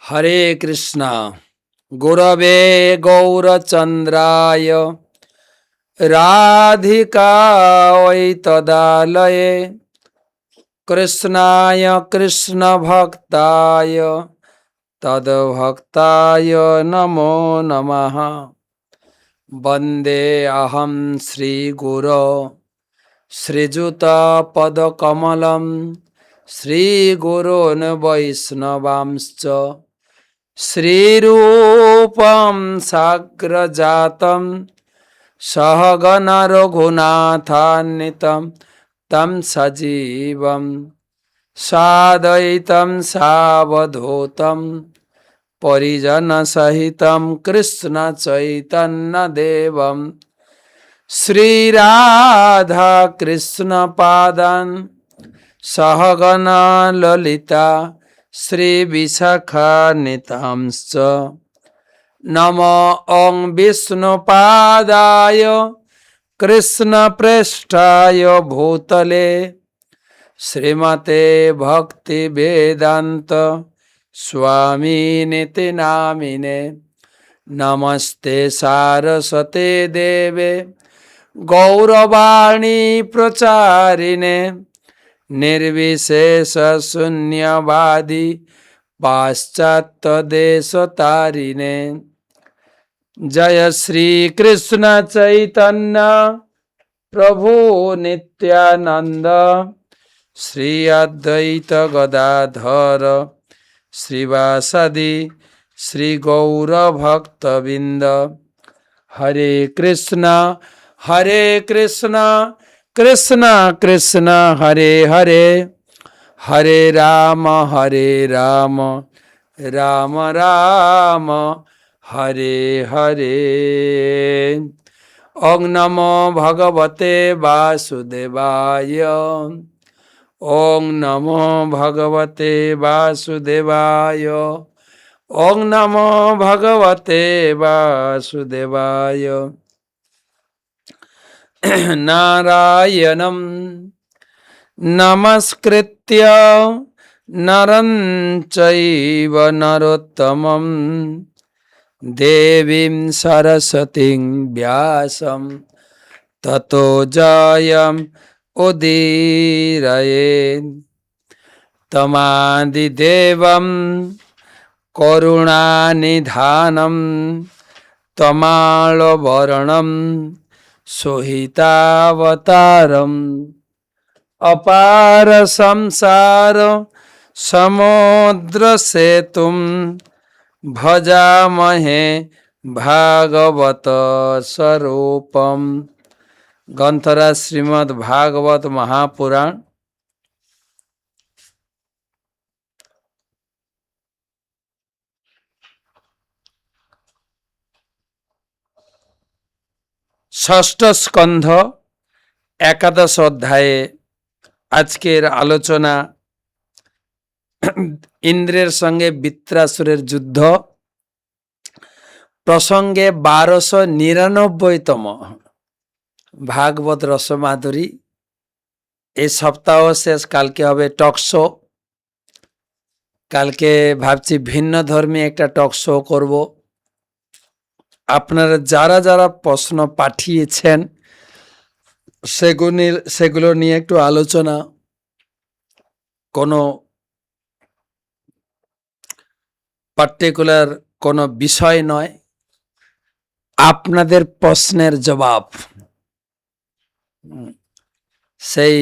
हरे कृष्णा गुरवे गौरचंद्राय राधिकायै तदालये कृष्णाय कृष्णभक्ताय तद्भक्ताय नमो नमः। वन्दे अहं श्रीगुरो श्रीयुतपदकमलं श्रीगुरोन् वैष्णवांश्च श्रीरूपं साग्रजातं सहगण रघुनाथान्वितं तं सजीवं साद्वैतं सावधूतं परिजनसहितं कृष्ण चैतन्यदेवं श्रीराधा कृष्णपादान् सहगण ललिता श्रीविशाखान्वितांश्च नमो ॐ विष्णुपादाय कृष्णप्रेष्ठाय भूतले श्रीमते भक्तिवेदान्त स्वामिनिति नामिने। नमस्ते सारस्वते देवे गौरवाणी प्रचारिणे निर्विशेष शून्यवादी पाश्चात्य देशतारिणे। जय श्री कृष्ण चैतन्य प्रभु नित्यानंद श्री अद्वैत गदाधर श्रीवासदि श्री गौर भक्तबिंद। हरे कृष्णा कृष्ण कृष्ण हरे हरे हरे राम राम राम हरे हरे। ओं नमो भगवते वासुदेवाय ओं नमो भगवते वासुदेवाय ओं नमो भगवते वासुदेवाय। नारायणं नमस्कृत्य नरं चैव नरोत्तमं देवीं सरस्वतीं व्यासं ततो जयम् उदीरयेत्। तमादिदेवं करुणानिधानं तमालवर्णं सोहितावतारम् अपार संसार समुद्र सेतुं भजामहे भागवत स्वरूपम। ग्रंथराज श्रीमद् भागवत महापुराण षष्ठ स्कंध एकादश अध्याये आजकेर आलोचना इंद्रेर संगे वित्रासुरेर युद्ध प्रसंगे 1299तम भागवत रसमाधुरी। এই সপ্তাহ শেষ, কালকে হবে টক শো। কালকে ভাবছি ভিন্ন ধর্মী একটা টক শো করব। আপনারা যারা যারা প্রশ্ন পাঠিয়েছেন সেগুলো নিয়ে একটু আলোচনা, কোনো পার্টিকুলার কোনো বিষয় নয়, আপনাদের প্রশ্নের জবাব, সেই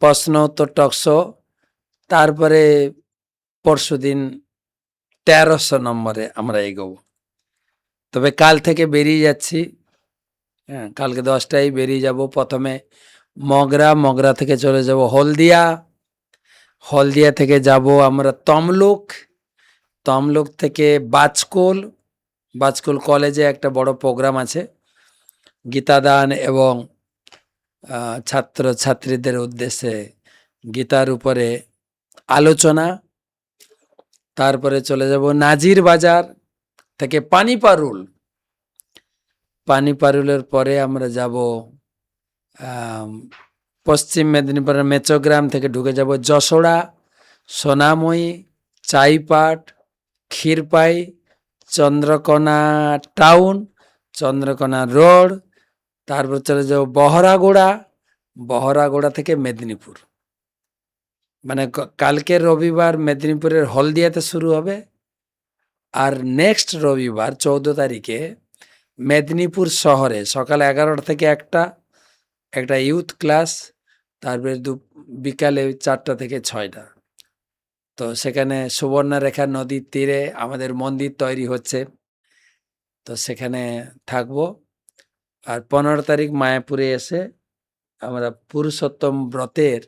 প্রশ্ন উত্তর টক শো। তারপরে পরশুদিন 1300 নম্বরে আমরা এগোবো। তবে কাল থেকে বেরিয়ে যাচ্ছি, হ্যাঁ, কালকে 10টায় বেরিয়ে যাব। প্রথমে মগরা থেকে চলে যাব হলদিয়া থেকে যাব আমরা তমলুক থেকে বাজকুল কলেজে একটা বড় প্রোগ্রাম আছে, গীতাদান এবং ছাত্র ছাত্রীদের উদ্দেশ্যে গীতার উপরে আলোচনা। তারপরে চলে যাব নাজির বাজার থেকে পানিপারুলের পরে আমরা যাব পশ্চিম মেদিনীপুরের মেচোগ্রাম থেকে ঢুকে যাব যশোড়া, সোনাময়ী, চাইপাট, ক্ষীরপাই, চন্দ্রকোনা টাউন, চন্দ্রকোনা রোড, তারপর চলে যাও বহরাগোড়া, বহরাগোড়া থেকে মেদিনীপুর। মানে কালকে রবিবার মেদিনীপুরের হলদিয়াতে শুরু হবে, আর নেক্সট রবিবার 14 তারিখে মেদিনীপুর শহরে সকাল 11টা থেকে একটা ইউথ ক্লাস, তারপরে বিকালে 4টা থেকে 6টা। তো সেখানে সুবর্ণরেখা নদীর তীরে আমাদের মন্দির তৈরি হচ্ছে, তো সেখানে থাকবো। আর 15 তারিখ মায়াপুরে এসে আমরা পুরুষোত্তম ব্রতের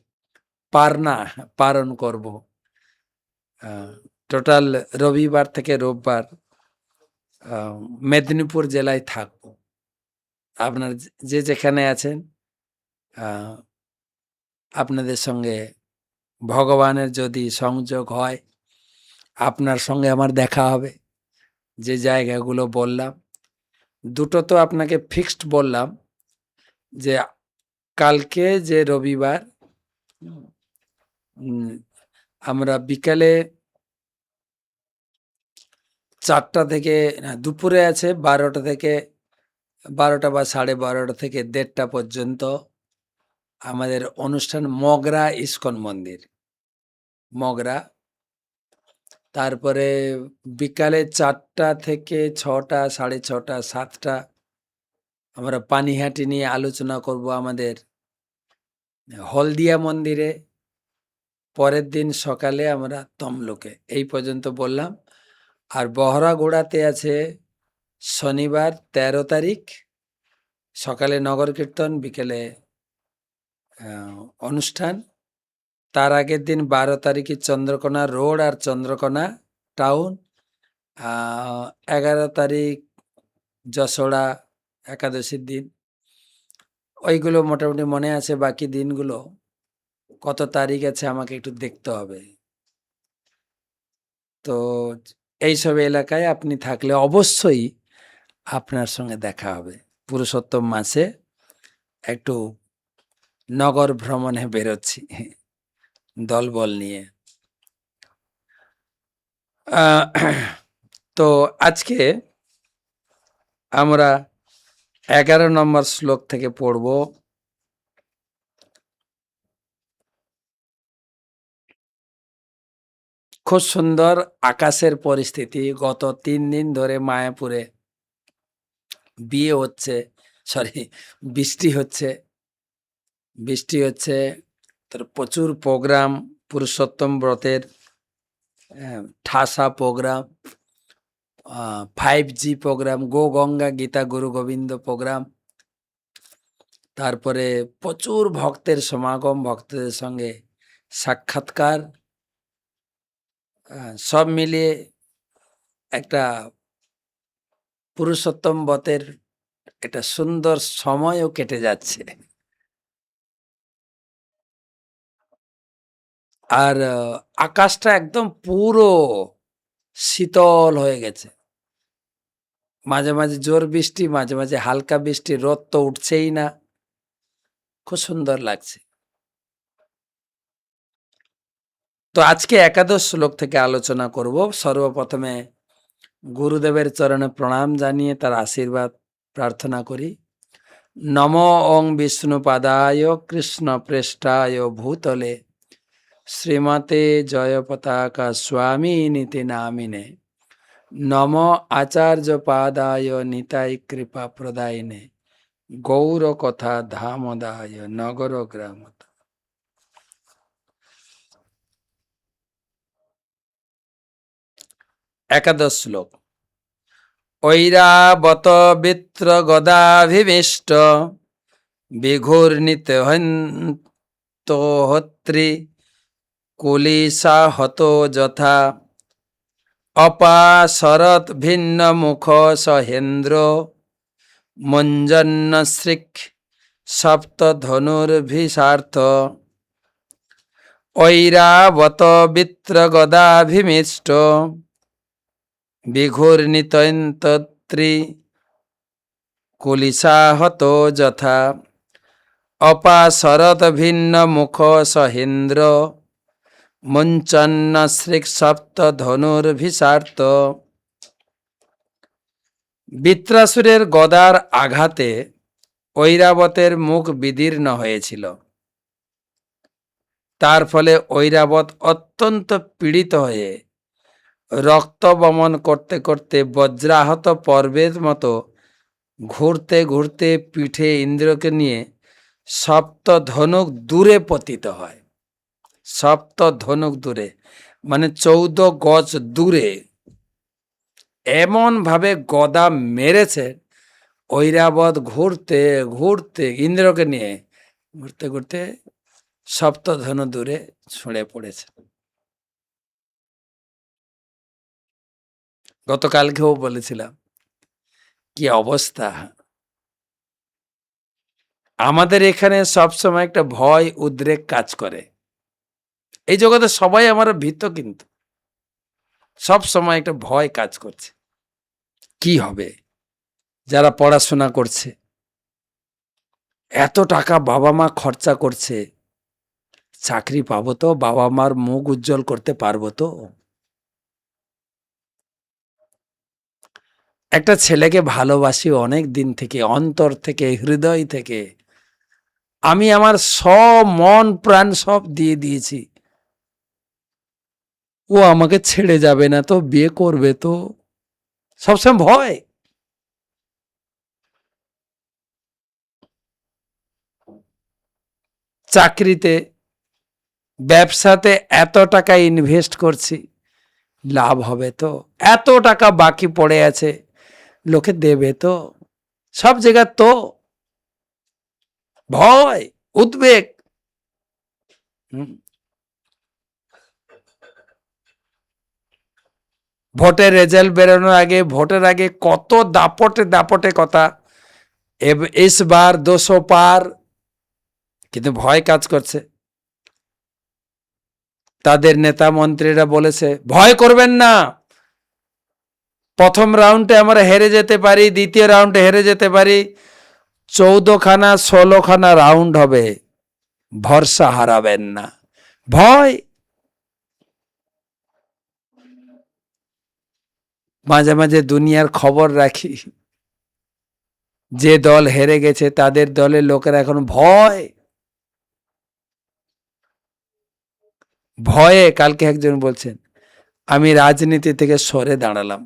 পালন করব। টোটাল রবিবার থেকে রোববার মেদিনীপুর জেলায় থাকবো। আপনার যে যেখানে আছেন, আপনাদের সঙ্গে ভগবানের যদি সংযোগ হয়, আপনার সঙ্গে আমার দেখা হবে। যে জায়গাগুলো বললাম, দুটো তো আপনাকে ফিক্সড বললাম, যে কালকে যে রবিবার আমরা বিকালে 4টা থেকে দুপুরে আছে 12টা বা 12:30 থেকে 1:30 পর্যন্ত আমাদের অনুষ্ঠান মগরা ইস্কন মন্দির, মগরা। তারপরে বিকালে 4টা থেকে 6টা, 6:30, 7টা আমরা পানিহাটি নিয়ে আলোচনা করব আমাদের হলদিয়া মন্দিরে। পরের দিন সকালে আমরা তমলুকে। এই পর্যন্ত বললাম। আর বহরাগোড়াতে আছে শনিবার 13 তারিখ সকালে নগর কীর্তন, বিকেলে অনুষ্ঠান। তার আগের দিন 12 তারিখে চন্দ্রকোনা রোড আর চন্দ্রকোনা টাউন। 11 তারিখ যশোড়া একাদশীর দিন। ওইগুলো মোটামুটি মনে আছে, বাকি দিনগুলো কত তারিখ আছে আমাকে একটু দেখতে হবে। তো এইসব এলাকায় আপনি থাকলে অবশ্যই আপনার সঙ্গে দেখা হবে। পুরুষোত্তম মাসে একটু নগর ভ্রমণে বেরোচ্ছি দলবল নিয়ে। তো আজকে আমরা 11 নম্বর শ্লোক থেকে পড়ব। খুব সুন্দর আকাশের পরিস্থিতি। গত 3 দিন ধরে মায়াপুরে বৃষ্টি হচ্ছে। তার প্রচুর প্রোগ্রাম, পুরুষোত্তম ব্রতের ঠাসা প্রোগ্রাম, 5G প্রোগ্রাম, গো গঙ্গা গীতা গুরু গোবিন্দ প্রোগ্রাম, তারপরে প্রচুর ভক্তের সমাগম, ভক্তদের সঙ্গে সাক্ষাৎকার, সব মিলিয়ে একটা পুরুষোত্তম ব্রতের একটা সুন্দর সময়ও কেটে যাচ্ছে। আর আকাশটা একদম পুরো শীতল হয়ে গেছে। মাঝে মাঝে জোর বৃষ্টি, মাঝে মাঝে হালকা বৃষ্টি, রোদ তো উঠছেই না। খুব সুন্দর লাগছে। তো আজকে একাদশ শ্লোক থেকে আলোচনা করব। সর্বপ্রথমে গুরুদেবের চরণে প্রণাম জানিয়ে তার আশীর্বাদ প্রার্থনা করি। নমো ওং বিষ্ণুপাদায় কৃষ্ণ প্রেষ্ঠায় ভূতলে শ্রীমতে জয় পতাকা স্বামী নীতি নামিনে নম আচার্য পাদায় নিতাই কৃপা প্রদায়নে গৌর কথা ধামদায় নগর গ্রাম। একাদশ শ্লোক। ঐরাবত বিত্র গদাভিবিষ্ট বিঘূর্ণিত হন্ত হত্রী কুলিশা হত যথা অপাশরৎ ভিন্ন মুখ সহেন্দ্র মঞ্জন্ন শ্রীক সপ্ত ধনুর্ভিষার্থ। ঐরাবত বিত্র গদাভিমিষ্ট বিঘূর্ণিতন্ত্রী কুলিশাহত যথা অপাশরৎ ভিন্ন মুখ সহেন্দ্র মুঞ্চন্ন শ্রীক সপ্ত ধনুর্ভিষার্ত। বৃত্রাসুরের গদার আঘাতে ঐরাবতের মুখ বিদীর্ণ হয়েছিল। তার ফলে ঐরাবত অত্যন্ত পীড়িত হয়ে রক্ত বমন করতে করতে বজ্রাহত পর্বের মতো ঘুরতে ঘুরতে পিঠে ইন্দ্রকে নিয়ে সপ্ত ধনুক দূরে পতিত হয়। সপ্ত ধনুক দূরে মানে 14 গজ দূরে এমন ভাবে গদা মেরেছে, ঐরাবত ঘুরতে ঘুরতে ইন্দ্রকে নিয়ে ঘুরতে ঘুরতে সপ্ত ধনু দূরে ছুঁড়ে পড়েছে। গতকালকেও বলেছিলাম কি অবস্থা। আমাদের এখানে সবসময় একটা ভয় উদ্রেক কাজ করে। এই জগতে সবাই আমার ভীত, কিন্তু সব সময় একটা ভয় কাজ করছে। কি হবে? যারা পড়াশোনা করছে, এত টাকা বাবা মা খরচা করছে, চাকরি পাবো তো? বাবা মার মুখ উজ্জ্বল করতে পারবো তো? একটা ছেলেকে ভালোবাসি অনেক দিন থেকে, অন্তর থেকে, হৃদয় থেকে। আমি আমার সব মন প্রাণ সব দিয়ে দিয়েছি। ও আমাকে ছেড়ে যাবে না তো? বিয়ে করবে তো? সবসময় ভয়। চাকরিতে, ব্যবসাতে এত টাকা ইনভেস্ট করছি, লাভ হবে তো? এত টাকা বাকি পড়ে আছে, লোকে দেবে তো? সব জায়গা তো ভয়, উদ্বেগ। ভোটের রেজাল্ট বেরোনোর আগে, ভোটের আগে কত দাপটে দাপটে কথা, इस बार 200 পার, কিন্তু ভয় কাজ করছে। তাদের নেতা মন্ত্রীরা বলেছে ভয় করবেন না, প্রথম রাউন্ডে আমরা হেরে যেতে পারি, দ্বিতীয় রাউন্ডে হেরে যেতে পারি, 14খানা 16খানা রাউন্ড হবে, ভরসা হারাবেন না। ভয়। মাঝে মাঝে দুনিয়ার খবর রাখি, যে দল হেরে গেছে তাদের দলের লোকেরা এখন ভয় ভয়ে। কালকে একজন বলছেন আমি রাজনীতি থেকে সরে দাঁড়ালাম,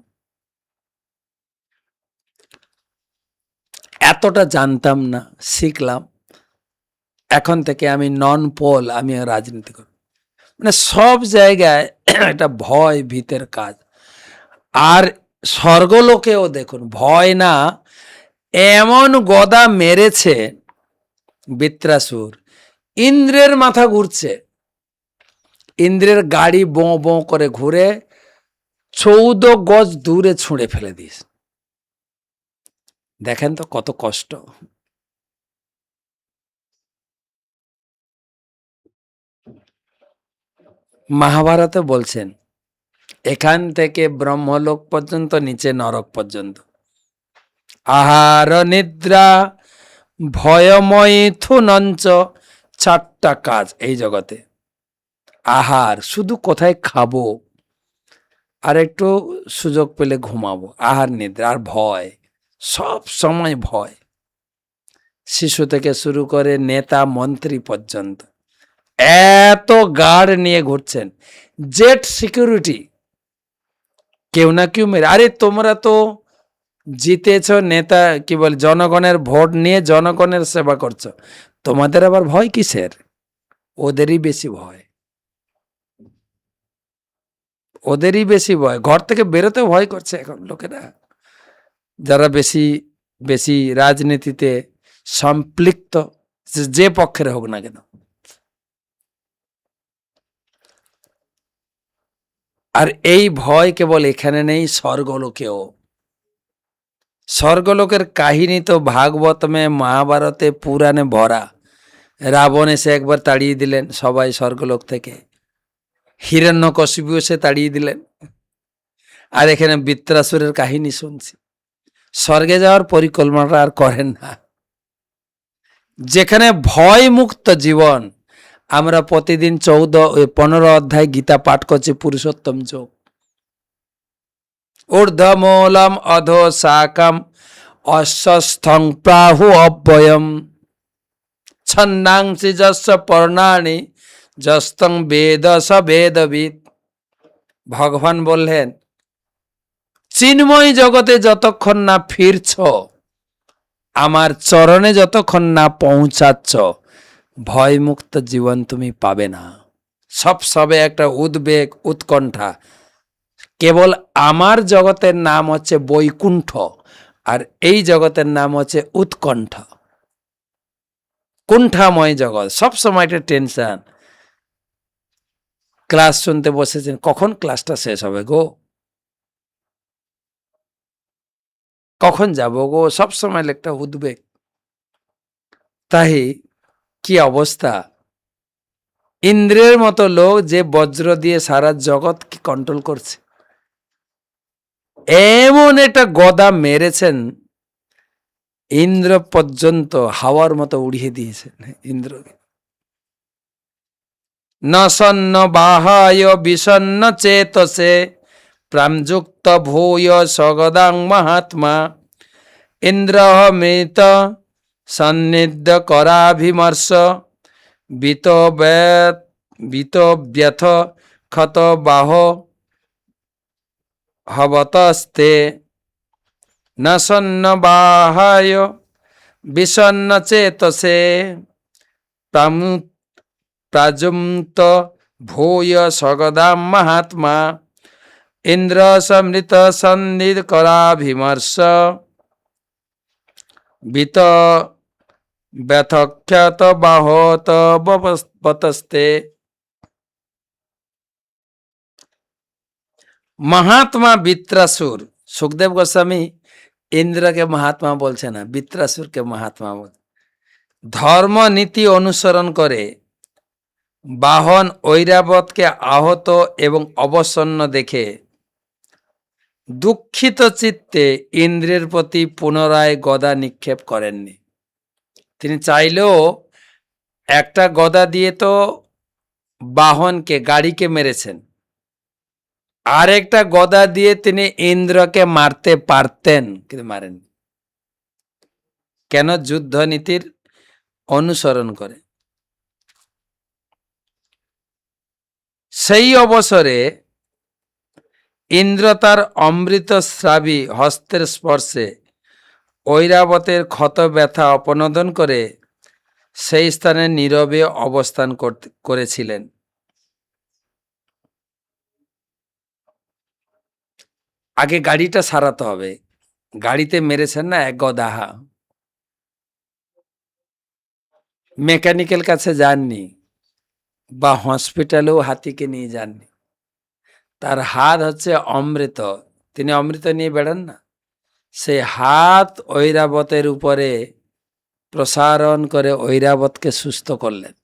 এতটা জানতাম না, শিখলাম, এখন থেকে আমি নন পোল, আমি রাজনীতি করব। মানে সব জায়গায় একটা ভয় ভীতের কাজ। আর স্বর্গলোকেও দেখুন ভয় না, এমন গদা মেরেছে বৃত্রাসুর, ইন্দ্রের মাথা ঘুরছে। ইন্দ্রের গাড়ি বোঁ বোঁ করে ঘুরে 14 গজ দূরে ছুঁড়ে ফেলে দিস। দেখেন তো কত কষ্ট। মহাভারতে বলছেন এখান থেকে ব্রহ্মলোক পর্যন্ত, নিচে নরক পর্যন্ত, আহার নিদ্রা ভয়মৈথুনঞ্চ, 4টা কাজ এই জগতে। আহার, শুধু কোথায় খাবো, আর একটু সুযোগ পেলে ঘুমাবো, আহার নিদ্রা। আর ভয়, সব সময় ভয়। শিশু থেকে শুরু করে নেতা মন্ত্রী পর্যন্ত এত গার্ড নিয়ে ঘুরছেন, জেট সিকিউরিটি, কেউ না কেউ মেরে। আরে তোমরা তো জিতেছ, নেতা কি বলে জনগণের ভোট নিয়ে জনগণের সেবা করছো, তোমাদের আবার ভয় কিসের? ওদেরই বেশি ভয়, ওদেরই বেশি ভয়। ঘর থেকে বেরোতে ভয় করছে এখন লোকেরা, যারা বেশি বেশি রাজনীতিতে সম্পৃক্ত, যে পক্ষের হোক না কেন। আর এই ভয় কেবল এখানে নেই, স্বর্গলোকেও। স্বর্গলোকের কাহিনী তো ভাগবতমে, মহাভারতে, পুরাণে ভরা। রাবণ এসে একবার তাড়িয়ে দিলেন সবাই স্বর্গলোক থেকে, হিরণ্যকশিপু এসে তাড়িয়ে দিলেন। আর এখানে বৃত্রাসুরের কাহিনী শুনছি। স্বর্গে যাওয়ার পরিকল্পনাটা আর করেন না। যেখানে ভয় মুক্ত জীবন, আমরা প্রতিদিন 15 অধ্যায় গীতা পাঠ করছি পুরুষোত্তম যোগ। ঊর্ধ্বমূলম অধো শাকম অশ্বস্থং প্রাহু অব্যয়ম ছন্দাংসি যস্য পর্ণানি যস্তং বেদ স বেদবিদ। ভগবান বললেন, চিন্ময় জগতে যতক্ষণ না ফিরছ, আমার চরণে যতক্ষণ না পৌঁছাচ্ছ, ভয়মুক্ত জীবন তুমি পাবে না। সবে একটা উদ্বেগ, উৎকণ্ঠা। কেবল আমার জগতের নাম হচ্ছে বৈকুণ্ঠ, আর এই জগতের নাম হচ্ছে উৎকণ্ঠ, কুণ্ঠাময় জগৎ। সবসময় একটা টেনশন। ক্লাস শুনতে বসেছেন, কখন ক্লাসটা শেষ হবে গো, কখন যাব গো, সবসময় একটা উদ্বেগ। তাই কি অবস্থা, ইন্দ্রের মতো লোক যে বজ্র দিয়ে সারা জগৎ কি কন্ট্রোল করছে, এমন একটা গদা মেরেছেন, ইন্দ্র পর্যন্ত হাওয়ার মতো উড়িয়ে দিয়েছেন ইন্দ্রকে। নসন্ন বাহায় বিষণ্ণ চেতসে প্রামযুক্ত ভূয় সগদাং মহাত্মা ইন্দ্রমৃত সন্নিধ্য করাভিমর্শ বিতব্যথ ক্ষত বাহ হবতস্তে। নসন্ন বাহায় বিষণ্ণ চেতসে প্রাজুন্ত ভূয় সগদাম মহাত্মা ইন্দ্র সমৃত সন্নিধ করাভিমর্শ বিত ব্যথক্ষত বাহত বতস্তে। মহাত্মা বৃত্রাসুর, সুখদেব গোস্বামী ইন্দ্রকে মহাত্মা বলছে না, বৃত্রাসুরকে মহাত্মা বলছে। ধর্ম নীতি অনুসরণ করে বাহন ঐরাবতকে আহত এবং অবসন্ন দেখে দুঃখিত চিত্তে ইন্দ্রের প্রতি পুনরায় গদা নিক্ষেপ করেননি। তিনি চাইলেও একটা গদা দিয়ে তো বাহনকে, গাড়িকে মেরেছেন, আর একটা গদা দিয়ে তিনি ইন্দ্রকে মারতে পারতেন, কিন্তু মারেননি। কেন? যুদ্ধ নীতির অনুসরণ করে। সেই অবসরে ইন্দ্র তার অমৃতস্রাবী হস্তের স্পর্শে ঐরাবতের ক্ষত ব্যথা অপনোদন করে সেই স্থানে নীরবে অবস্থান করেছিলেন। আগে গাড়িটা সারাতে হবে। গাড়িতে মেরেছেন না এক গদাহা, মেকানিক্যাল কাছে যাননি বা হসপিটালেও হাতিকে নিয়ে যাননি। তার হাত হচ্ছে অমৃত, তিনি অমৃত নিয়ে বেড়ান না, সেই হাত ঐরাবতের উপরে প্রসারণ করে ঐরাবতকে সুস্থ করলেন।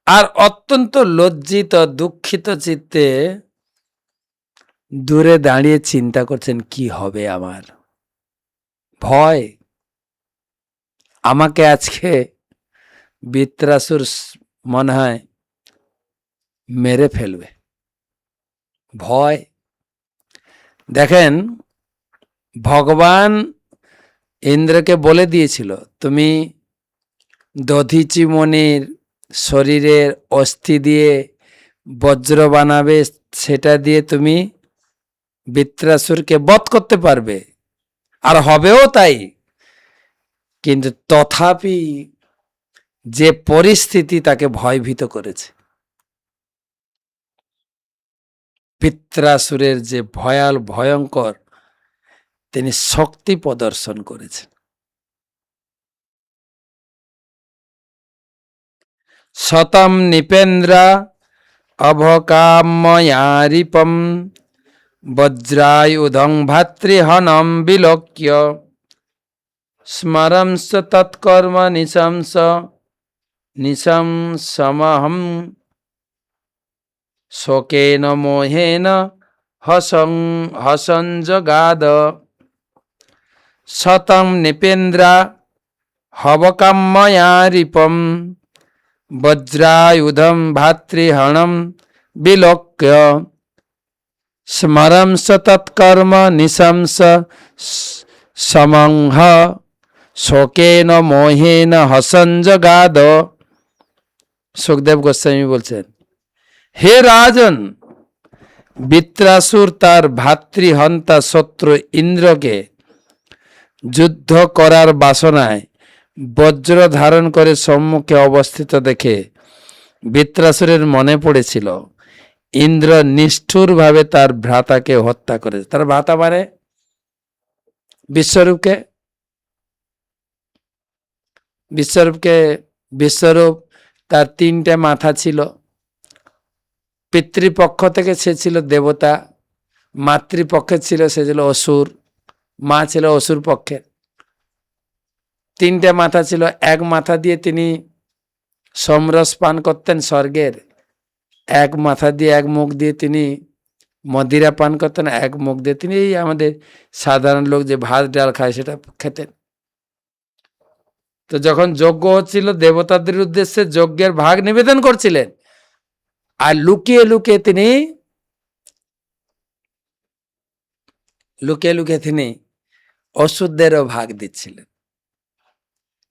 আর অত্যন্ত লজ্জিত দুঃখিত চিত্তে দূরে দাঁড়িয়ে চিন্তা করছেন, কি হবে আমার, ভয়, আমাকে আজকে বৃত্রাসুর মনে হয় মেরে ফেলবে, ভয়। দেখেন, ভগবান ইন্দ্রকে বলে দিয়েছিল, তুমি দধিচি মনির শরীরের অস্থি দিয়ে বজ্র বানাবে, সেটা দিয়ে তুমি বৃত্রাসুরকে বধ করতে পারবে, আর হবেও তাই। কিন্তু তথাপি যে পরিস্থিতি তাকে ভয়ভীত করেছে, বৃত্রাসুরের যে ভয়ঙ্কর তিনি শক্তি প্রদর্শন করেছেন। শতম নিপেন্দ্রা অভকাময়ারিপম বজ্রায়ুধং ভাতৃহনম বিলোক্য স্মরংস তৎকর্ম নিশংসমহম শোকেন মোহেন হসঞ্জগাদ। শতং নিপেন্দ্রা হবকাময়ারিপম বজ্রায়ুধম ভাতৃহণম বিলোক্য স্মরংস তৎকর্ম নিশংস সমংহ শোকেন মোহেন হসঞ্জগাদ। সুখদেব গোস্বামী বলছেন, হে রাজন, বৃত্রাসুর তার ভাতৃহন্তা শত্রু ইন্দ্রকে যুদ্ধ করার বাসনায় বজ্র ধারণ করে সম্মুখে অবস্থিত দেখে বৃত্রাসুরের মনে পড়েছিল ইন্দ্র নিষ্ঠুরভাবে তার ভ্রাতাকে হত্যা করেছে। তার ভ্রাতা মানে বিশ্বরূপকে। বিশ্বরূপ তার 3টে মাথা ছিল। পিতৃপক্ষ থেকে সে ছিল দেবতা, মাতৃপক্ষে ছিল সে ছিল অসুর, মা ছিল অসুর পক্ষে। 3টে মাথা ছিল। এক মাথা দিয়ে তিনি সমরস পান করতেন স্বর্গের, এক মাথা দিয়ে এক মুখ দিয়ে তিনি মদিরা পান করতেন, এক মুখ দিয়ে তিনি এই আমাদের সাধারণ লোক যে ভাত ডাল খায় সেটা খেতেন। তো যখন যজ্ঞ হচ্ছিল, দেবতাদের উদ্দেশ্যে যজ্ঞের ভাগ নিবেদন করছিলেন, আর লুকিয়ে লুকিয়ে তিনি অসুরদেরও ভাগ দিচ্ছিলেন।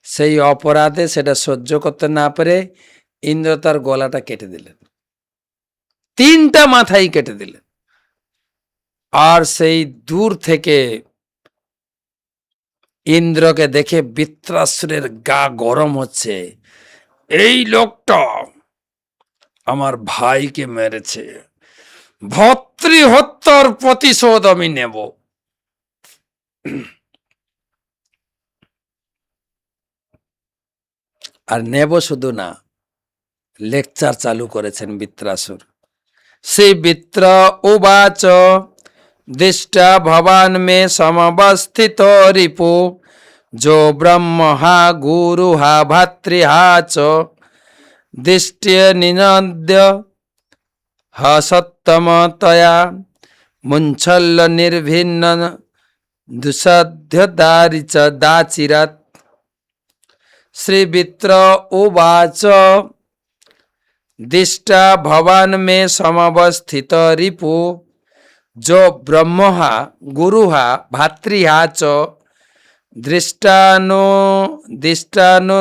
সেই অপরাধে সেটা সহ্য করতে না পেরে ইন্দ্র তার গলাটা কেটে দিলেন, 3টা মাথাই কেটে দিলেন। আর সেই দূর থেকে ইন্দ্রকে দেখে বৃত্রাসুরের গা গরম হচ্ছে, এই লোকটা আমার ভাইকে মেরেছে, ভর্তৃহত্যার প্রতিশোধ আমি নেব। আর নেব শুধু না, লেকচার চালু করেছেন বৃত্রাসুর। সেই বৃত্র উবাচ দৃষ্টা ভবান মে সমবস্থিত রিপু যো ব্রহ্মহা গুরুহা ভাতৃহা চ দৃষ্ট্য নিনদ্য হসত্তম তয়া মুঞ্ছল্ল নির্ভিন্ন দুঃসাধ্য দাচিরাত। শ্রীবৃত্র উবাচ দৃষ্টা ভবান মে সমবস্থিত রিপু যো ব্রহ্মহা গুরুহা ভাতৃহা চ দৃষ্টানো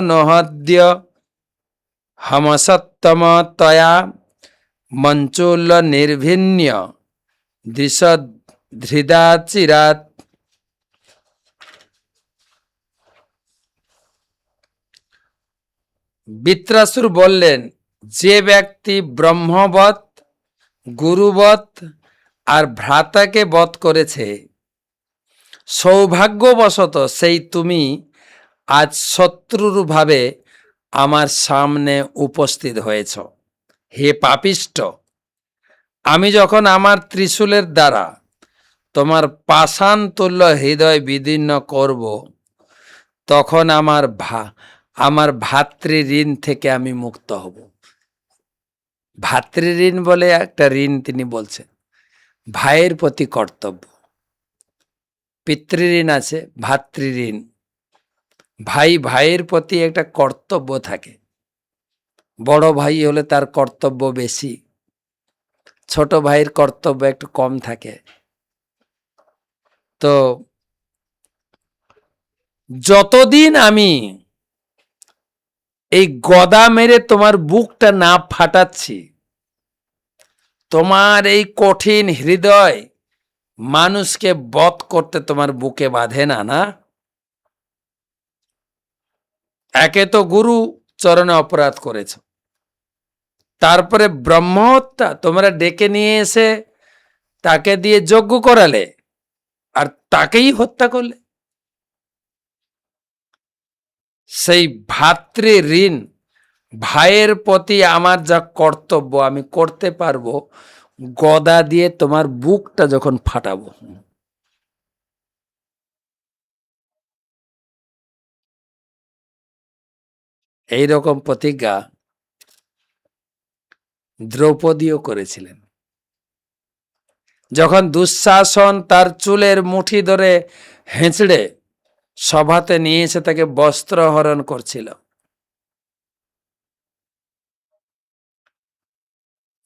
নহদ্য হমসত্তম তয়া মঞ্চুল্ল নির্ভিন্ন দৃশধৃদাচিরাত। বৃত্রাসুর বললেন, যে ব্যক্তি ব্রহ্মবৎ গুরুবৎ আর ভ্রাতাকে বধ করেছে, সৌভাগ্যবশত সেই তুমি আজ শত্রুর ভাবে আমার সামনে উপস্থিত হয়েছ। হে পাপিষ্ঠ, আমি যখন আমার ত্রিশূলের দ্বারা তোমার পাষাণ তুল্য হৃদয় বিদীর্ণ করব, তখন আমার ভাতৃঋণ থেকে আমি মুক্ত হব। ভাতৃঋণ বলে একটা ঋণ তিনি বলছেন, ভাইয়ের প্রতি কর্তব্য। পিতৃঋণ আছে, ভাতৃঋণ। ভাইয়ের প্রতি একটা কর্তব্য থাকে। বড় ভাই হলে তার কর্তব্য বেশি, ছোট ভাইয়ের কর্তব্য একটু কম থাকে। তো যতদিন আমি এই গদা মেরে তোমার বুকটা না ফাটাচ্ছি, তোমার এই কঠিন হৃদয় মানুষকে বধ করতে তোমার বুকে বাঁধে না। না, একে তো গুরু চরণে অপরাধ করেছ, তারপরে ব্রহ্মহত্যা তোমরা ডেকে নিয়ে এসে তাকে দিয়ে যজ্ঞ করালে, আর তাকেই হত্যা করলে। সেই ভাতৃ ঋণ, ভাইয়ের প্রতি আমার যা কর্তব্য আমি করতে পারবো গদা দিয়ে তোমার বুকটা যখন ফাটাবো। এইরকম প্রতিজ্ঞা দ্রৌপদীও করেছিলেন। যখন দুঃশাসন তার চুলের মুঠি ধরে হেঁচড়ে সভাতে নিয়ে এসে তাকে বস্ত্র হরণ করছিল,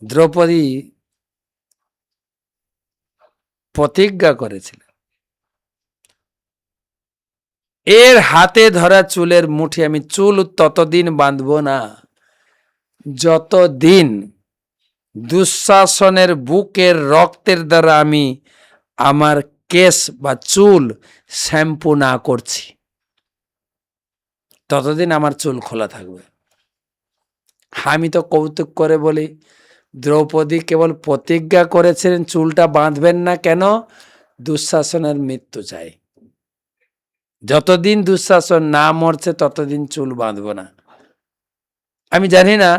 দ্রৌপদী প্রতিজ্ঞা করেছিলেন, এর হাতে ধরা চুলের মুঠি আমি চুল ততদিন বাঁধবো না যতদিন দুঃশাসনের বুকের রক্তের দ্বারা আমি আমার কেশ বা চুল শ্যাম্পু না করছি, ততদিন আমার চুল খোলা থাকবে। আমি তো কৌতুক করে বলি, দ্রৌপদী কেবল প্রতিজ্ঞা করেছিলেন চুলটা বাঁধবেন না, কেন? দুঃশাসনের মৃত্যু চাই, যতদিন দুঃশাসন না মরছে ততদিন চুল বাঁধব না। আমি জানি না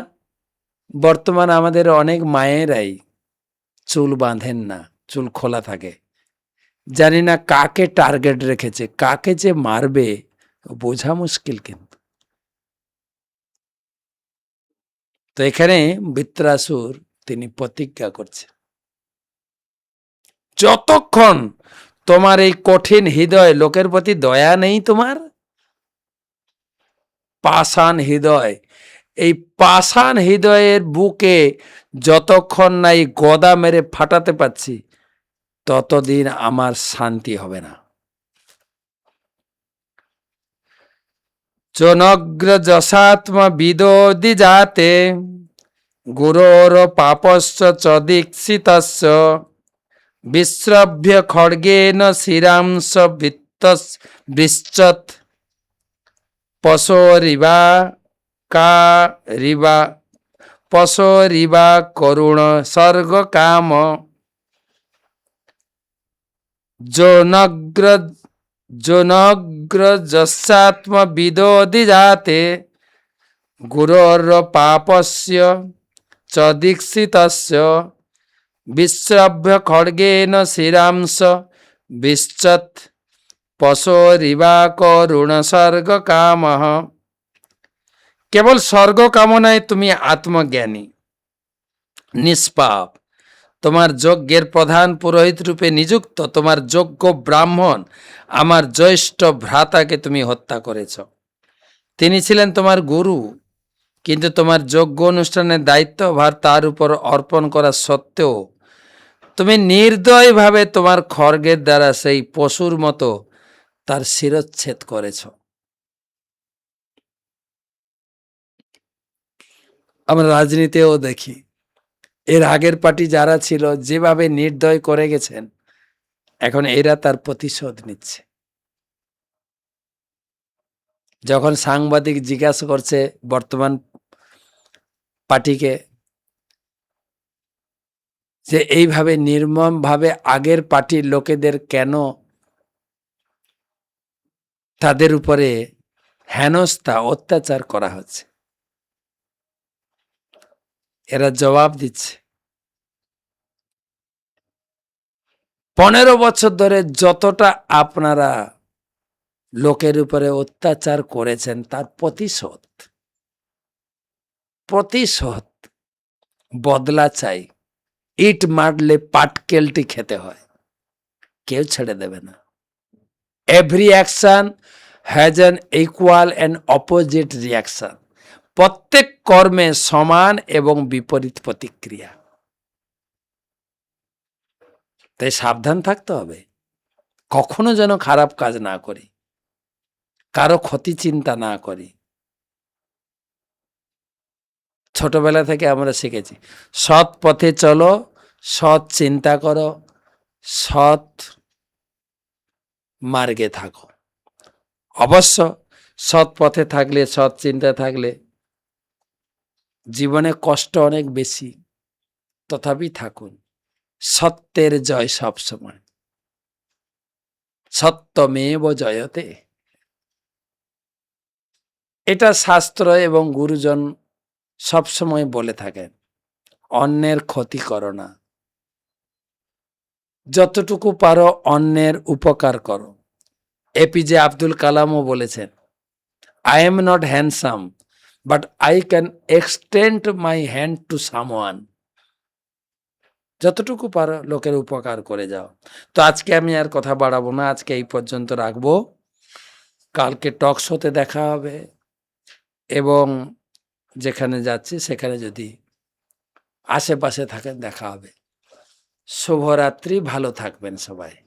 বর্তমান আমাদের অনেক মায়েরাই চুল বাঁধেন না, চুল খোলা থাকে। জানি না কাকে টার্গেট রেখেছে, কাকে যে মারবে বোঝা মুশকিল। কিন্তু তো এখানে বৃত্রাসুর তিনি প্রতিজ্ঞা করছেন, যতক্ষণ তোমার এই কঠিন হৃদয়, লোকের প্রতি দয়া নেই, তোমার পাষাণ হৃদয়, এই পাষাণ হৃদয়ের বুকে যতক্ষণ না এই গদা মেরে ফাটাতে পারছি, ততদিন আমার শান্তি হবে না। চনগ্র যশাত্মা বিদোদি যাতে গুরোর পাপস্য চদীক্ষিতস্য বিশ্রভ্য খড়গেন শিরাংশ বৃশ্চত পশোরিবা করুণ স্বর্গ কাম যোনগ্র যস্যাত্ম বিদোদি যাতে গুরোর পাপস্য চদীক্ষিতস্য বিশ্রভ্য খড়গেন শিরাংশ বিশ্চত পশোরিবা করুণ স্বর্গ কাম। কেবল স্বর্গ কামনায় তুমি আত্মজ্ঞানী, নিষ্পাপ, তোমার যজ্ঞের প্রধান পুরোহিত রূপে নিযুক্ত তোমার যোগ্য ব্রাহ্মণ আমার জ্যৈষ্ঠ ভ্রাতাকে তুমি হত্যা করেছ। তিনি ছিলেন তোমার গুরু, কিন্তু তোমার যজ্ঞ অনুষ্ঠানের দায়িত্বভার তার উপর অর্পণ করা সত্ত্বেও তুমি নির্দয়ভাবে তোমার খড়গের দ্বারা সেই পশুর মতো তার শিরচ্ছেদ করেছ। আমরা রাজনীতিও দেখি, এর আগের পার্টি যারা ছিল যেভাবে নির্দয় করে গেছেন, এখন এরা তার প্রতিশোধ নিচ্ছে। যখন সাংবাদিক জিজ্ঞাসা করছে বর্তমান পার্টিকে যে এইভাবে নির্মমভাবে আগের পার্টির লোকেদের কেন তাদের উপরে হেনস্থা অত্যাচার করা হচ্ছে, এরা জবাব দিচ্ছে 15 বছর ধরে যতটা আপনারা লোকের উপরে অত্যাচার করেছেন তার প্রতিশোধ বদলা চাই। ইট মারলে পাটকেলটি খেতে হয়, কেউ ছেড়ে দেবে না। Every action has an equal and opposite reaction. প্রত্যেক কর্মে সমান এবং বিপরীত প্রতিক্রিয়া। তাই সাবধান থাকতে হবে, কখনো যেন খারাপ কাজ না করি, কারো ক্ষতি চিন্তা না করি। ছোটবেলা থেকে আমরা শিখেছি সৎ পথে চলো, সৎ চিন্তা করো, সৎ মার্গে থাকো। অবশ্য সৎ পথে থাকলে, সৎ চিন্তা থাকলে জীবনে কষ্ট অনেক বেশি, তথাপি থাকুন। সত্যের জয় সবসময়, সত্যমেব জয়তে, এটা শাস্ত্র এবং গুরুজন সবসময় বলে থাকেন। অন্যের ক্ষতি করো না, যতটুকু পারো অন্যের উপকার করো। এপিজে আব্দুল কালামও বলেছেন, I am not handsome but I can extend my hand to someone. যতটুকু পারো লোকের উপকার করে যাও। তো আজকে আমি আর কথা বাড়াবো না, আজকে এই পর্যন্ত রাখবো। কালকে টক শোতে দেখা হবে, এবং যেখানে যাচ্ছি সেখানে যদি আশেপাশে থাকেন, দেখা হবে। শুভরাত্রি, ভালো থাকবেন সবাই।